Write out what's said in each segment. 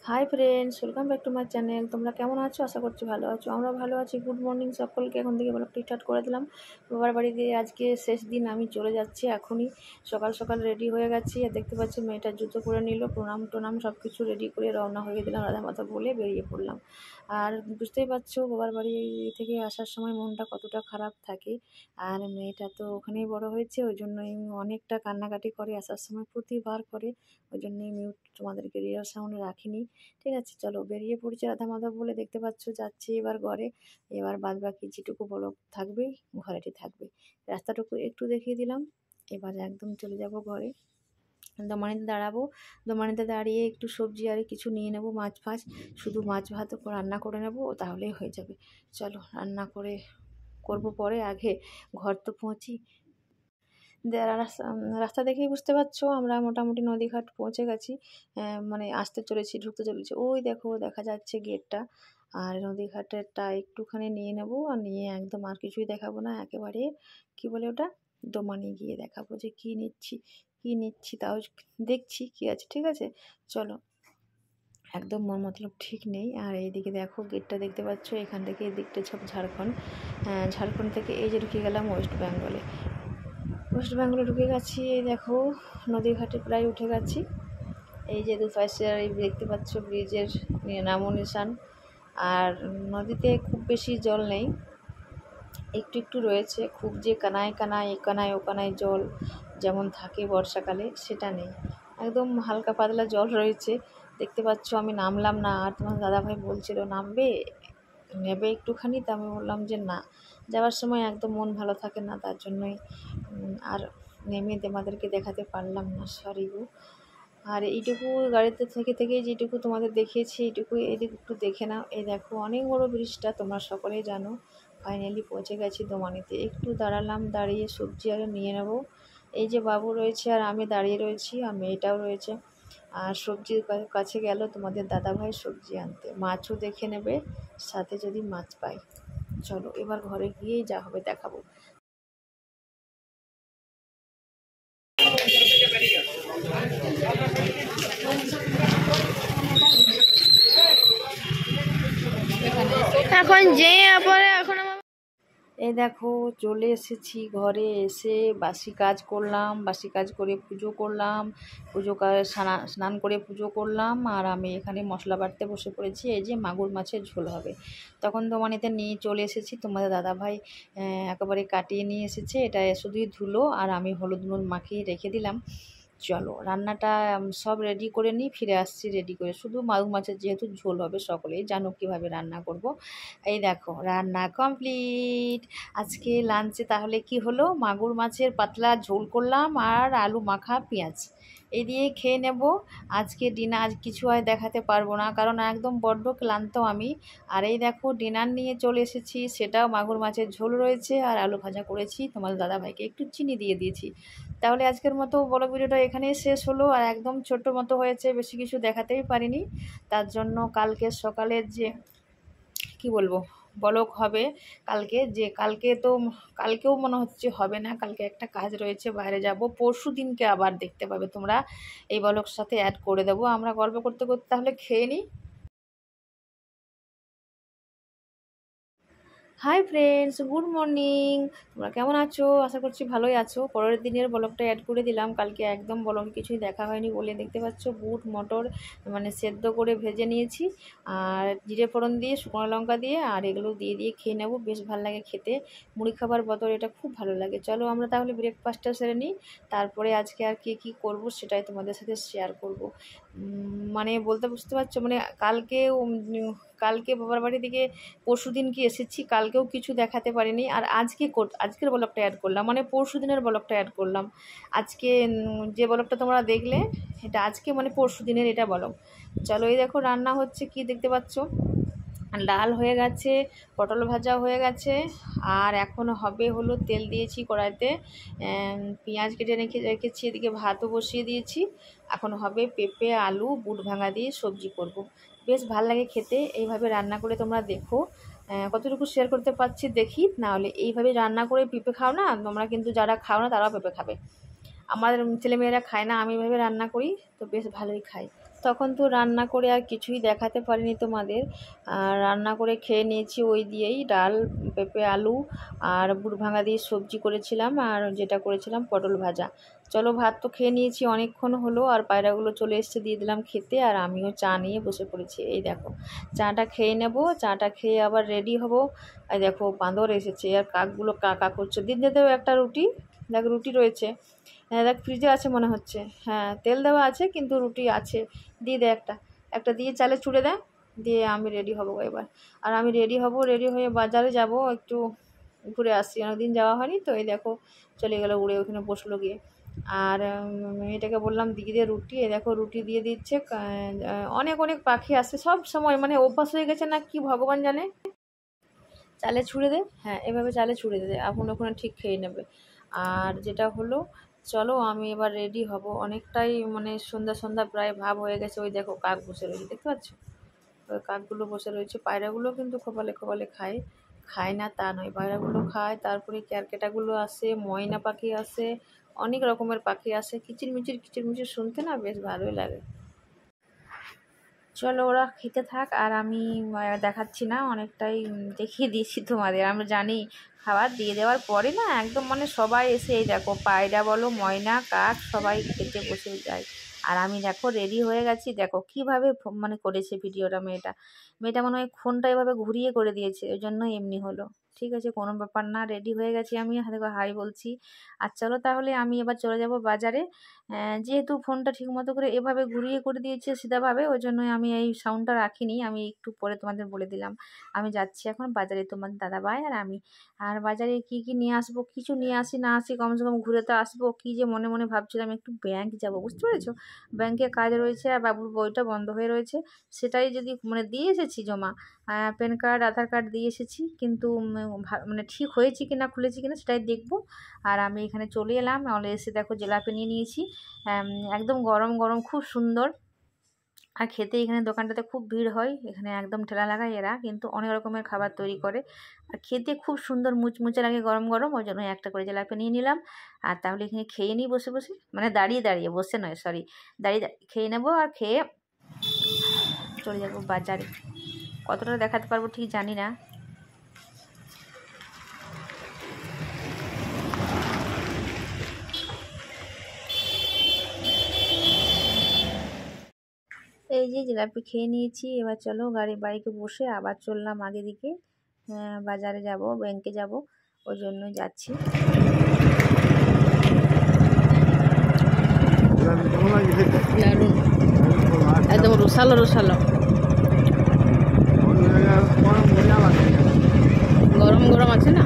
Hi friends, welcome back to my channel. তোমরা কেমন আছো? আশা করছি ভালো আছো। আমরা ভালো আছি। গুড মর্নিং সকলকে। এখন থেকে ব্লগটি স্টার্ট করে দিলাম। বাবার বাড়ি দিয়ে আজকে শেষ দিন, আমি চলে যাচ্ছি এখনই। সকাল সকাল রেডি হয়ে গেছি। আর দেখতে পাচ্ছি মেয়েটার জুতো করে নিল, প্রণাম টোনাম সব কিছু রেডি করে রওনা হয়ে দিলাম। রাধা মাথা বলে বেরিয়ে পড়লাম। আর বুঝতেই পারছো বাবার বাড়ি থেকে আসার সময় মনটা কতটা খারাপ থাকে। আর মেয়েটা তো ওখানেই বড় হয়েছে, ওই জন্যই অনেকটা কান্নাকাটি করে আসার সময়, প্রতিবার করে। ওই জন্যই মিউট তোমাদেরকে রিয়াল সাউন্ডে রাখিনি। ঠিক আছে, চলো বেরিয়ে পড়ছি রাধা মাধব বলে। দেখতে পাচ্ছ যাচ্ছি এবার ঘরে। এবার বাদ বাকি যেটুকু বলো থাকবে ঘরেটি থাকবে। রাস্তাটুকু একটু দেখিয়ে দিলাম। এবার একদম চলে যাব ঘরে। দোমানিতে দাঁড়াবো। দোমানিতে দাঁড়িয়ে একটু সবজি আর কিছু নিয়ে নেব, মাছ ফাছ। শুধু মাছ ভাত রান্না করে নেব, তাহলেই হয়ে যাবে। চলো রান্না করবো পরে, আগে ঘর তো পৌঁছি। রাস্তা দেখেই বুঝতে পারছো আমরা মোটামুটি নদীঘাট পৌঁছে গেছি। মানে আসতে চলেছি, ঢুকতে চলেছি। ওই দেখো দেখা যাচ্ছে গেটটা। আর নদীঘাটেরটা একটুখানি নিয়ে নেব, আর নিয়ে একদম আর কিছুই দেখাবো না, একেবারে কি বলে ওটা, দোমানি গিয়ে দেখাবো যে কী নিচ্ছি তাও দেখছি কি আছে। ঠিক আছে, চলো। একদম মন মতলব ঠিক নেই। আর এইদিকে দেখো গেটটা দেখতে পাচ্ছ, এখান থেকে এই দিকটা সব ঝাড়খণ্ড। ঝাড়খণ্ড থেকে এই যে ঢুকে গেলাম ওয়েস্ট বেঙ্গলে। ওয়েস্ট বেঙ্গলে ঢুকে গেছি। এই দেখো নদীঘাটে প্রায় উঠে গেছি। এই যে দুপাশে এই দেখতে পাচ্ছ ব্রিজের নামো নিশান। আর নদীতে খুব বেশি জল নেই, একটু একটু রয়েছে। খুব যে কানায় কানায় একানায় ওকানায় জল যেমন থাকে বর্ষাকালে, সেটা নেই। একদম হালকা পাতলা জল রয়েছে। দেখতে পাচ্ছ আমি নামলাম না। আর তোমার দাদাভাই বলছিল নামবে, নেবে একটুখানি। তা আমি বললাম যে না, যাওয়ার সময় একদম মন ভালো থাকে না, তার জন্যই আর নেমে তোমাদেরকে দেখাতে পারলাম না, সরি গো। আর এইটুকু গাড়িতে থেকে যেটুকু তোমাদের দেখিয়েছি, এইটুকু এদিকে একটু দেখে নাও। এই দেখো অনেক বড় ব্রিজটা, তোমরা সকলেই জানো। ফাইনালি পৌঁছে গেছি দোমানিতে। একটু দাঁড়ালাম, দাঁড়িয়ে সবজি আরও নিয়ে নেব। এই যে বাবু রয়েছে আর আমি দাঁড়িয়ে রয়েছি, আর মেয়েটাও রয়েছে। আর সবজির কাছে গেল তোমাদের দাদাভাই সবজি আনতে। মাছও দেখে নেবে সাথে যদি মাছ পাই। চলো এবার ঘরে গিয়েই যা হবে দেখাবো। এখন যে পরে এখন এই দেখো চলে এসেছি ঘরে। এসে বাসি কাজ করলাম, বাসি কাজ করে পুজো করলাম, স্নান করে পুজো করলাম। আর আমি এখানে মশলা বাটতে বসে পড়েছি। এই যে মাগুর মাছের ঝোল হবে। তখন দোমানিতে নিয়ে চলে এসেছি, তোমাদের দাদাভাই একেবারে কাটিয়ে নিয়ে এসেছে। এটা শুধুই ধুলো, আর আমি হলুদ নুন মাখিয়ে রেখে দিলাম। চলো রান্নাটা সব রেডি করে নিই, ফিরে আসছি রেডি করে। শুধু মাগুর মাছের যেহেতু ঝোল হবে, সকলেই জানো কীভাবে রান্না করব। এই দেখো রান্না কমপ্লিট। আজকে লাঞ্চে তাহলে কি হলো, মাগুর মাছের পাতলা ঝোল করলাম আর আলু মাখা পেঁয়াজ, এই দিয়ে খেয়ে নেব। আজকে ডিনার আজ কিছু আর দেখাতে পারবো না, কারণ একদম বড্ড ক্লান্ত আমি। আর এই দেখো ডিনার নিয়ে চলে এসেছি, সেটাও মাগুর মাছের ঝোল রয়েছে আর আলু ভাজা করেছি। তোমাদের দাদাভাইকে একটু চিনি দিয়ে দিয়েছি। তাহলে আজকের মতো বড় ভিডিওটা এখানেই শেষ হলো। আর একদম ছোট্ট মতো হয়েছে, বেশি কিছু দেখাতেই পারিনি। তার জন্য কালকে সকালের যে কি বলবো ব্লগ হবে কালকেও মনে হচ্ছে হবে না। কালকে একটা কাজ রয়েছে, বাইরে যাব। পরশু দিনকে আবার দেখতে পাবে তোমরা, এই ব্লগের সাথে অ্যাড করে দেবো। আমরা গল্প করতে করতে তাহলে খেয়ে নিই। Hi friends, good morning. তোমরা কেমন আছো? আশা করছি ভালোই আছো। পরের দিনের ব্লগটা অ্যাড করে দিলাম। কালকে একদম ব্লগে কিছুই দেখা হয়নি বলে দেখতে পাচ্ছ বুট মটর মানে সেদ্ধ করে ভেজে নিয়েছি, আর জিরে ফোড়ন দিয়ে শুকনো লঙ্কা দিয়ে আর এগুলো দিয়ে খেয়ে নেবো। বেশ ভালো লাগে খেতে, মুড়ি খাবার বদল এটা খুব ভালো লাগে। চলো আমরা তাহলে ব্রেকফাস্টটা সেরে নিই, তারপরে আজকে আর কী করব সেটাই তোমাদের সাথে শেয়ার করব। মানে বুঝতে পারছো, মানে কালকে বাবার বাড়ি থেকে পরশু দিন কি এসেছি, কালকেও কিছু দেখাতে পারিনি। আর আজকের ব্লগটা অ্যাড করলাম, মানে পরশু দিনের ব্লগটা অ্যাড করলাম। আজকে যে ব্লগটা তোমরা দেখলে এটা আজকে মানে পরশু দিনের এটা ব্লগ। চলো এই দেখো রান্না হচ্ছে, কি দেখতে পাচ্ছ, ডাল হয়ে গেছে, পটল ভাজা হয়ে গেছে। আর এখন হবে হলো তেল দিয়েছি কড়াইতে, পেঁয়াজ কেটে রেখেছি, এদিকে ভাতও বসিয়ে দিয়েছি। এখন হবে পেঁপে আলু বুট ভাঙা দিয়ে সবজি করব। বেশ ভাল লাগে খেতে। এইভাবে রান্না করে তোমরা দেখো, কতটুকু শেয়ার করতে পারছি দেখি। নাহলে এইভাবে রান্না করে পেঁপে খাও না তোমরা, কিন্তু যারা খাও না তারাও পেঁপে খাবে। আমার ছেলেমেয়েরা খায় না, আমি এইভাবে রান্না করি তো বেশ ভালোই খাই। তখন তো রান্না করে আর কিছুই দেখাতে পারিনি তোমাদের। আর রান্না করে খেয়ে নিয়েছি ওই দিয়েই, ডাল, পেঁপে, আলু আর বুট ভাঙা দিয়ে সবজি করেছিলাম, আর যেটা করেছিলাম পটল ভাজা। চলো ভাত তো খেয়ে নিয়েছি অনেকক্ষণ হলো, আর পায়রাগুলো চলে এসছে, দিয়ে দিলাম খেতে, আর আমিও চা নিয়ে বসে পড়েছি। এই দেখো চাটা খেয়ে নেব, চাটা খেয়ে আবার রেডি হব। আর দেখো বাঁদর এসেছে আর কাকগুলো কাকা করছে। দিন যেতেও একটা রুটি, দেখ রুটি রয়েছে, হ্যাঁ দেখ ফ্রিজে আছে মনে হচ্ছে, হ্যাঁ তেল দেওয়া আছে কিন্তু রুটি আছে, দিয়ে দে একটা, একটা দিয়ে চালে ছুড়ে দেয়, দিয়ে আমি রেডি হব এবার। আর আমি রেডি হব, রেডি হয়ে বাজারে যাব, একটু ঘুরে আসছি, অনেকদিন যাওয়া হয়নি তো। এই দেখো চলে গেলো উড়ে, ওখানে বসলো গিয়ে। আর মেয়েটাকে বললাম দিয়ে দে রুটি, এই দেখো রুটি দিয়ে দিচ্ছে। অনেক অনেক পাখি আসছে সব সময়, মানে অভ্যাস হয়ে গেছে না কি ভগবান জানে। চালে ছুঁড়ে দে, হ্যাঁ এভাবে চালে ছুঁড়ে দে, এখন ওখানে ঠিক খেয়ে নেবে। আর যেটা হলো, চলো আমি এবার রেডি হব, অনেকটাই মানে সন্ধ্যা সন্ধ্যা প্রায় ভাব হয়ে গেছে। ওই দেখো কাক বসে রয়েছে, দেখতে পাচ্ছ? ওই কাকগুলো বসে রয়েছে। পায়রাগুলো কিন্তু খোপালে খোপালে খায়, খায় না তা নয়, পায়রাগুলো খায়। তারপরে ক্যারকেটাগুলো আসে, ময়না পাখি আসে, অনেক রকমের পাখি আসে, কিচিরমিচির শুনতে না বেশ ভালোই লাগে। চলো ওরা খেতে থাক, আর আমি দেখাচ্ছি না, অনেকটাই দেখিয়ে দিয়েছি তোমাদের। আমরা জানি খাবার দিয়ে দেওয়ার পরে না একদম মানে সবাই এসে, এই দেখো পায়রা বলো, ময়না, কাক সবাই খেতে বসে যায়। আর আমি দেখো রেডি হয়ে গেছি, দেখো কিভাবে মানে করেছে ভিডিওটা মেয়েটা। মেয়েটা মনে হয় ফোনটা এভাবে ঘুরিয়ে করে দিয়েছে, ওই জন্য এমনি হলো। ঠিক আছে, কোনো ব্যাপার না, রেডি হয়ে গেছি আমি, দেখো হাই বলছি। আর চলো তাহলে আমি এবার চলে যাব বাজারে। যেহেতু ফোনটা ঠিকমতো করে এভাবে ঘুরিয়ে করে দিয়েছে সিধাভাবে, ওই জন্যই আমি এই সাউন্ডটা রাখিনি, আমি একটু পরে তোমাদের বলে দিলাম। আমি যাচ্ছি এখন বাজারে, তোমার দাদাভাই আর আমি। আর বাজারে কি কি নিয়ে আসবো, কিছু নিয়ে আসি না আসি, কমসে কম ঘুরে তো আসবো। কি যে মনে মনে ভাবছিলাম একটু ব্যাংক যাব, বুঝতে পেরেছো? ব্যাংকে কাজ রয়েছে, আর বাবুর বইটা বন্ধ হয়ে রয়েছে, সেটাই যদি মানে দিয়ে এসেছি জমা, প্যান কার্ড, আধার কার্ড দিয়ে এসেছি, কিন্তু মানে ঠিক হয়েছে কিনা, খুলেছি কিনা সেটাই দেখবো। আর আমি এখানে চলে এলাম, এসে দেখো জিলাপি নিয়ে নিয়েছি, একদম গরম গরম, খুব সুন্দর। আর খেতে এখানে দোকানটাতে খুব ভিড় হয়, এখানে একদম ঠেলা লাগায় এরা, কিন্তু অনেক রকমের খাবার তৈরি করে। আর খেতে খুব সুন্দর মুচমুচে লাগে গরম গরম, ওই জন্য একটা করে জিলাপি নিয়ে নিলাম। আর তাহলে এখানে খেয়ে নিই বসে বসে, মানে দাঁড়িয়ে দাঁড়িয়ে, বসে নয় সরি, দাঁড়িয়ে দাঁড়িয়ে খেয়ে নেবো। আর খেয়ে চলে যাবো বাজারে, কতটা দেখাতে পারবো ঠিক জানি না। এই যে জিলাপি খেয়ে নিয়েছি, এবার চলো বাইকে বসে আবার চললাম আগে দিকে, বাজারে যাব, ব্যাংকে যাব, ওই জন্যই যাচ্ছি। দারুণ, একদম রসালো রসালো, গরম গরম আছে না।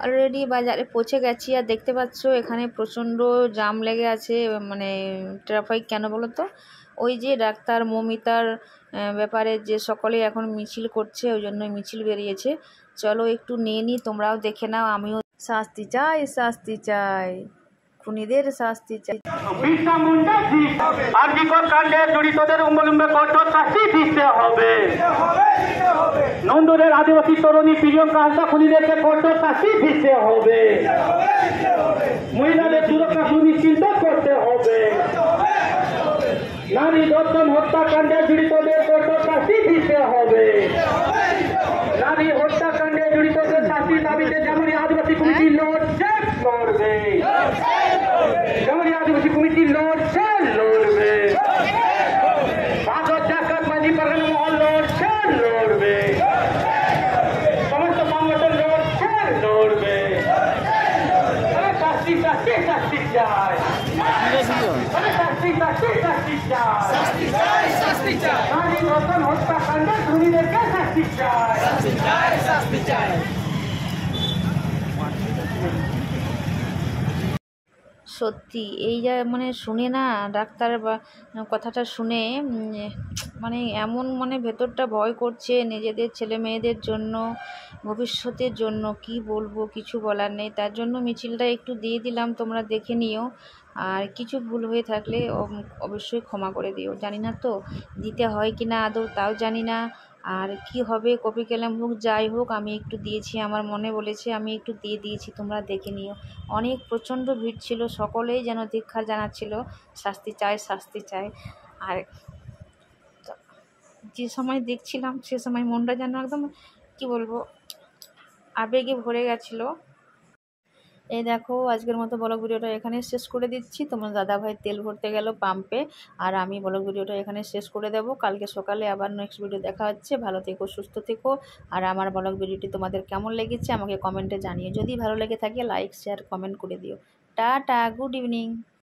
অলরেডি বাজারে পৌঁছে গেছি, আর দেখতে পাচ্ছ এখানে প্রচণ্ড জাম লেগে আছে, মানে ট্রাফিক কেন বলো তো? ওই যে ডাক্তার মৌমিতার ব্যাপারে যে সকলে এখন মিছিল করছে, ওই জন্যই মিছিল বেরিয়েছে। চলো একটু নিয়ে নিই, তোমরাও দেখে নাও। আমিও শাস্তি চাই, শাস্তি চাই, খুনিদের শাস্তি চাই। বিরসা মুন্ডা আরজিকর কাণ্ডে জড়িতদের অবলম্বে কঠোর শাস্তি দিতে হবে। নন্দনের আদিবাসী তরুণী প্রিয়ঙ্কা হাসদা খুনিদেরকে কঠোর শাস্তি দিতে হবে। মহিলাদের সুরক্ষা সুনিশ্চিত করতে হবে। নারী ধর্ষণ হত্যাকাণ্ডে জড়িতদের কঠোর শাস্তি দিতে হবে। নারী হত্যাকাণ্ডে জড়িতদের শাস্তির দাবিতে যেমনই আদিবাসী কমিটি লড়ছে লড়বে, যেমনই আদিবাসী কমিটি লড়ছে লড়বে, ভাগত জাকাত মাঝি পারগানা মহল লড়ছে লড়বে, সমস্ত সংগঠন লড়ছে লড়বে। শাস্তি শাস্তি শাস্তি চাই, শাস্তি শাস্তি শাস্তি চাই, নারী ধর্ষণ হত্যাকাণ্ডে খুনিদেরকে শাস্তি চাই। সত্যি এই যা মানে শুনে না ডাক্তার বা কথাটা শুনে মানে এমন মানে ভেতরটা ভয় করছে নিজেদের ছেলে মেয়েদের জন্য, ভবিষ্যতের জন্য। কি বলবো, কিছু বলার নেই। তার জন্য মিছিলটা একটু দিয়ে দিলাম, তোমরা দেখে নিও। আর কিছু ভুল হয়ে থাকলে অবশ্যই ক্ষমা করে দিও। জানি না তো দিতে হয় কি না আদৌ, তাও জানি না। আর কি হবে কপি কলম হোক যাই হোক আমি একটু দিয়েছি, আমার মনে বলেছে আমি একটু দিয়ে দিয়েছি, তোমরা দেখে নিও। অনেক প্রচণ্ড ভিড় ছিল, সকলেই যেন ধিক্কার জানাচ্ছিল শাস্তি চাই শাস্তি চাই। আর যে সময় দেখছিলাম সে সময় মনটা যেন একদম কি বলবো আবেগে ভরে গেছিলো। এই দেখো আজকের মতো ব্লগ ভিডিওটা এখানে শেষ করে দিচ্ছি। তোমার দাদাভাই তেল ভরতে গেল পাম্পে, আর আমি ব্লগ ভিডিওটা এখানে শেষ করে দেব। কালকে সকালে আবার নেক্সট ভিডিও দেখা হচ্ছে। ভালো থেকো, সুস্থ থেকো। আর আমার ব্লগ ভিডিওটি তোমাদের কেমন লেগেছে আমাকে কমেন্টে জানিও। যদি ভালো লেগে থাকে লাইক শেয়ার কমেন্ট করে দিও। Tata, good evening.